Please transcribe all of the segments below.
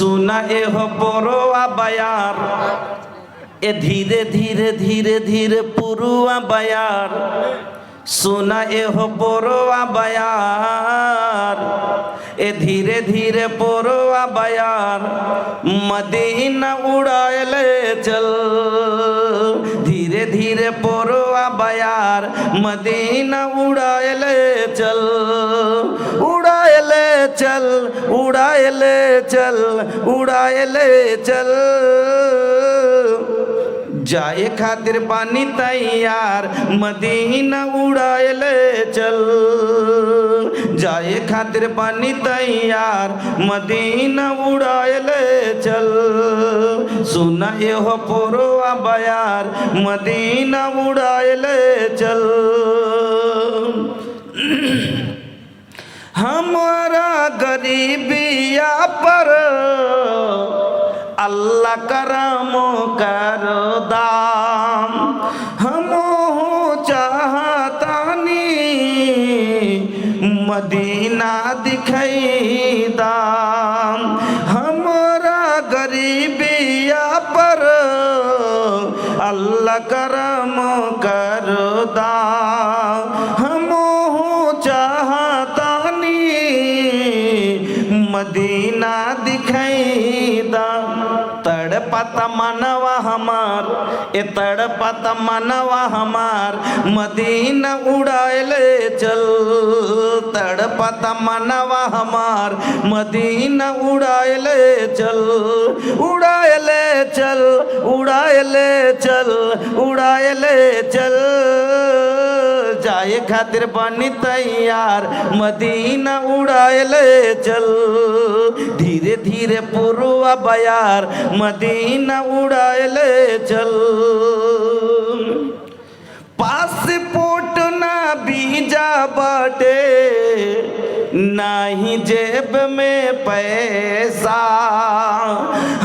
सुना ए हो पोरोआ बयार ए धीरे धीरे धीरे धीरे पुरुआ बयार सुना ए हो पोरोआ बयार ए धीरे धीरे पोरोआ बयार मदीना उड़ाएले चल धीरे धीरे पोरोआ बयार मदीना उड़ाएले चल उड़ाएले चल उड़ाएले चल उड़ाएले चल जाए खातिर पानी तैयार मदीना उड़ाएले चल जाए खातिर पानी तैयार मदीना उड़ाएले चल सुना ये हो पोरोआ बयार मदीना उड़ाएले चल हमारा गरीबिया पर अल्लाह करमो करो दाम हम चाहतानी मदीना दिखाई दाम हमारा गरीबिया पर अल्लाह करमो करो दाम हम चाहतानी मदीना दिखाई दाम तड़पता मनवा हमार ए तड़पता मनवा हमार मदीना उड़ाएले चल तड़पता मनवा हमार मदीना उड़ाएले चल उड़ाएले चल उड़ाएले चल उड़ाएले चल जाए खातिर बनी तैयार मदीना उड़ाएले चल धीरे धीरे पुरुआ बयार मदीना उड़ाएले चल पासपोर्ट ना वीजा बाटे नाही जेब में पैसा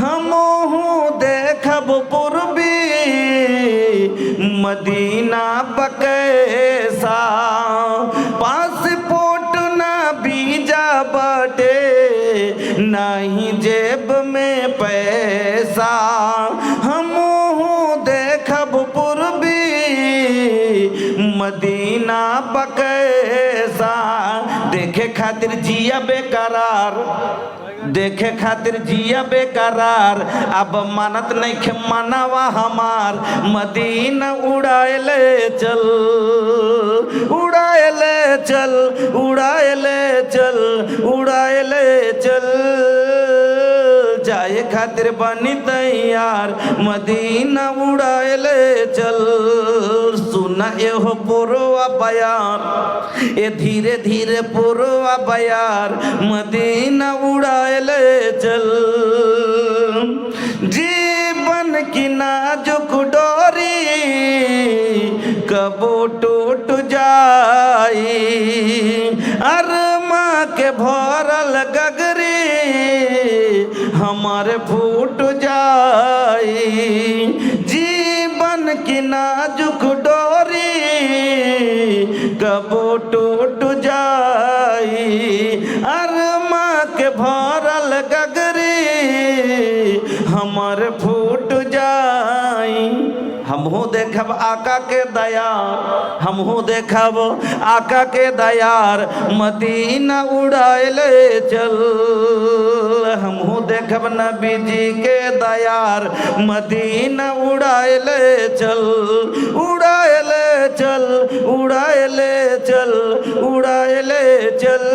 हमहू देखब पूर्वी मदीना बकैसा पासपोर्ट ना वीजा बाटे नहीं जेब में पैसा हमहू देखब पूर्वी मदीना बकैसा देखे खातिर जिया बेकरार देखे खातिर जिया बेकरार अब मानत नहीं खे मनावा हमार मदीना उड़ाएले चल उड़ाएले चल उड़ाएले चल उड़ाएले चल जाए खातिर बनी तैयार मदीना उड़ाएले चल सुना ए हो पोरोआ बयार ए धीरे धीरे पोरोआ बयार मदीना उड़ाएले चल जीवन की नाजुक डोरी कबो टूट जाई अरमा के भरल गगरी हमारे फूट जाई जीवन की नाजुक डोरी कबो टूट जाई अरमा के भरल गगरी हमारे फूट जाई हमहू देखब आका के दयार हमहू देखब आका के दयार मदीना उड़ाएले चल हमहू देखब नबी जी के दयार मदीना उड़ाएले चल उड़ाएले चल उड़ाएले चल उड़ाएले चल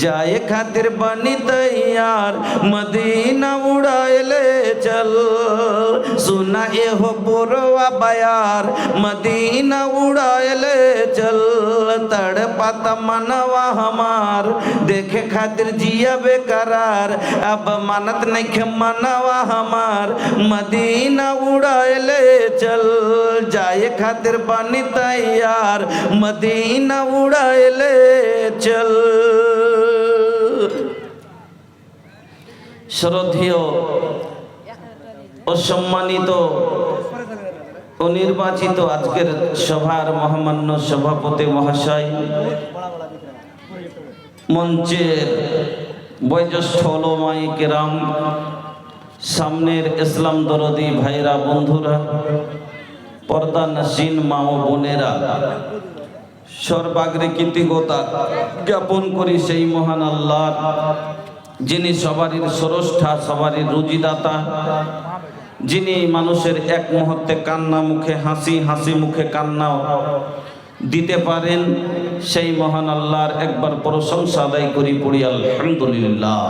जाए खातिर बनी तैयार मदीना उड़ाएले चल सुना ए हो पोरोआ बयार मदीना उड़ाएले चल तड़पता मनवा हमार देखे खातिर जिया बेकरार अब मानत नहीं खे मनवा हमार मदीना उड़ाएले चल जाए खातिर बनी तैयार मदीना उड़ाएले चल শ্রদ্ধেয় ও সম্মানিত ও নির্বাচিত আজকের সভার মহামান্য সভাপতি মহাশয়, মঞ্চের বয়োজ্যেষ্ঠ ওলামায়ে কেরাম, সামনের ইসলাম দরদি ভাইরা, বন্ধুরা, পর্দা নাশিন মা ও বোনেরা, সর্বাগ্রে কৃতজ্ঞতা জ্ঞাপন করি সেই মহান আল্লাহ যিনি সবারই স্রষ্টা, সবারই রুজিদাতা, যিনি মানুষের এক মুহূর্তে কান্না মুখে হাসি, হাসি মুখে কান্না দিতে পারেন। সেই মহান আল্লাহর একবার প্রশংসা আদায় করি, পড়ি আলহামদুলিল্লাহ।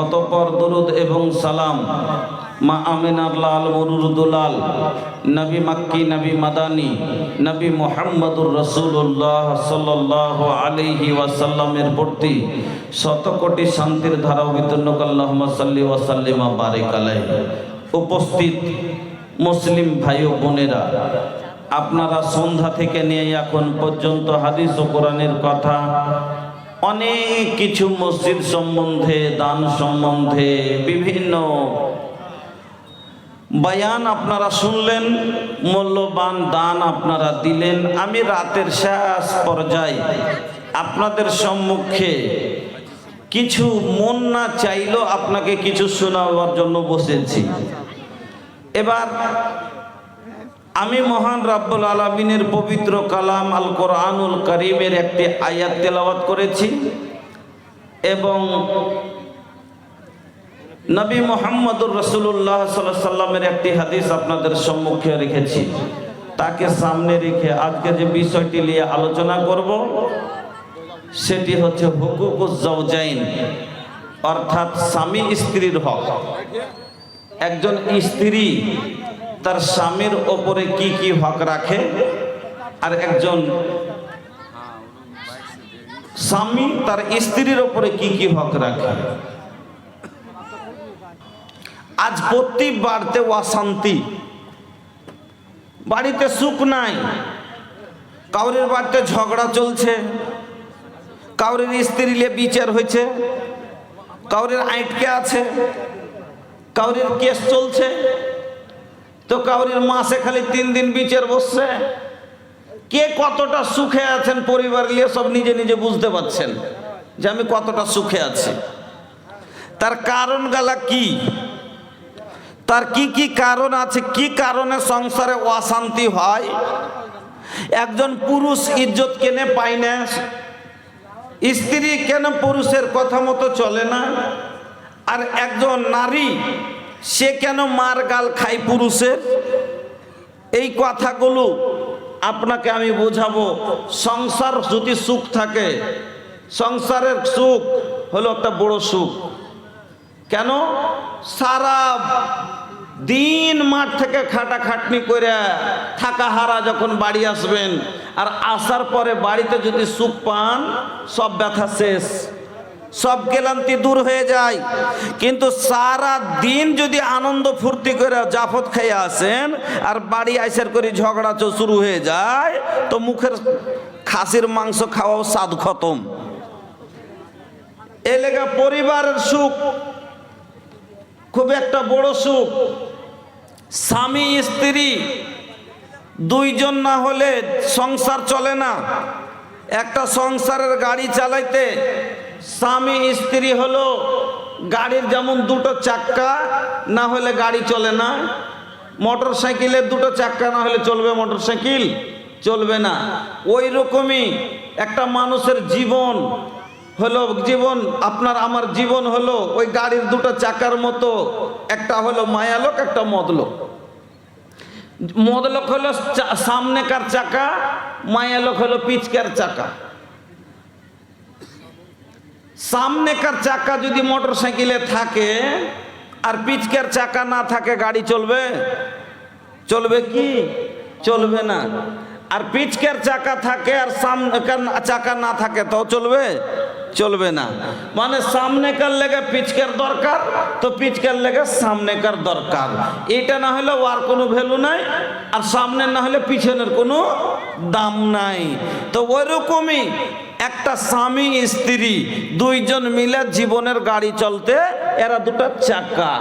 অতঃপর দরুদ এবং সালাম মা আমিনার লাল মরুর দুলাল, নবী মাক্কি, নবী মাদানী, নবী মুহাম্মদুর রাসূলুল্লাহ সাল্লাল্লাহু আলাইহি ওয়াসাল্লামের প্রতি শত কোটি শান্তির ধারা অবতীর্ণ আল্লাহুম্মা সাল্লি ওয়া সাল্লিম ওয়া বারিক আলাইহি। উপস্থিত মুসলিম ভাই ও বোনেরা, আপনারা সন্ধ্যা থেকে নিয়ে এখন পর্যন্ত হাদিস ও কোরআনের কথা, অনেক কিছু মসজিদ সম্বন্ধে, দান সম্বন্ধে বিভিন্ন বয়ান আপনারা শুনলেন, মূল্যবান দান আপনারা দিলেন। আমি রাতের শেষ পর্যায়ে আপনাদের সম্মুখে কিছু মন না চাইলেও আপনাকে কিছু শোনাবার জন্য বসেছি। এবার আমি মহান রব্বুল আলামিনের পবিত্র কালাম আল কোরআনুল কারীমের একটি আয়াত তেলাওয়াত করেছি এবং নবী মুহাম্মদুর রাসূলুল্লাহ সাল্লাল্লাহু আলাইহি সাল্লামের একটি হাদিস আপনাদের সম্মুখে রেখেছি। তাকে সামনে রেখে আজকে যে বিষয়টি নিয়ে আলোচনা করব সেটি হচ্ছে হুকুকুজ জাওজাইন, অর্থাৎ স্বামী স্ত্রীর হক। একজন স্ত্রী তার স্বামীর ওপরে কি কি হক রাখে, আর একজন স্বামী তার স্ত্রীর ওপরে কি কি হক রাখে। আজ প্রতি বাড়িতে অশান্তি, বাড়িতে সুখ নাই, কাউরের বাড়িতে ঝগড়া চলছে, কাউরের স্ত্রী নিয়ে বিচার হয়েছে, কাউরের আটকে আছে, কাউরের কেস চলছে, তো কাউরের মাসে খালি 3 দিন বিচার বসছে। কে কতটা সুখে আছেন পরিবার নিয়ে সব নিজে নিজে বুঝতে পারছেন যে আমি কতটা সুখে আছি। তার কারণ গালা কি, তার কি কি কারণ আছে, কি কারণে সংসারে অশান্তি হয়। একজন পুরুষ ইজ্জত কেনে পায় না, স্ত্রী কেন পুরুষের কথা মতো চলে না, আর একজন নারী সে কেন মার গাল খায় পুরুষের। এই কথাগুলো আপনাকে আমি বোঝাবো। সংসার যদি সুখ থাকে, সংসারের সুখ হলো একটা বড় সুখ। কেন? সারা দিন মাঠ থেকে খাটাখাটনি করে থাকা হারা যখন বাড়ি আসবেন, আর আসার পরে বাড়িতে যদি সুখ পান, সব ব্যথা শেষ, সব ক্লান্তি দূর হয়ে যায়। কিন্তু সারা দিন যদি আনন্দ ফুর্তি করে জাফত খেয়ে আসেন আর বাড়ি আইসার করে ঝগড়া শুরু হয়ে যায়, তো মুখের খাসির মাংস খাওয়াও স্বাদ খতম। এ লেগা পরিবারের সুখ খুব একটা বড় সুখ। স্বামী স্ত্রী দুইজন না হলে সংসার চলে না। একটা সংসারের গাড়ি চালাইতে স্বামী স্ত্রী হলো গাড়ির যেমন 2টো চাক্কা, না হলে গাড়ি চলে না। মোটর সাইকেলের 2টো চাক্কা না হলে চলবে মোটর সাইকেল? চলবে না। ওই রকমই একটা মানুষের জীবন হলো, জীবন আপনার আমার জীবন হলো ওই গাড়ির 2টো চাকার মতো। একটা হলো মায়ালোক, একটা মদলোক। মদলোক হলো সামনেকার চাকা, মায়ালোক হলো পিছকার চাকা। সামনেকার চাকা যদি মোটর সাইকেলে থাকে আর পিছকার চাকা না থাকে, গাড়ি চলবে? চলবে কি? চলবে না। আর পিছকার চাকা থাকে আর সামনেকার চাকা না থাকে, তো চলবে? চলবে না। মানে সামনেকার লেগে পিছকার দরকার, তো পিছকার লেগে সামনেকার দরকার। এটা না হলে ওর কোনো ভ্যালু নাই, আর সামনে না হলে পিছনের কোনো দাম নাই। তো ওইরকমই একটা স্বামী স্ত্রী দুইজন মিলে জীবনের গাড়ি চলতে, এরা 2টা চাকা।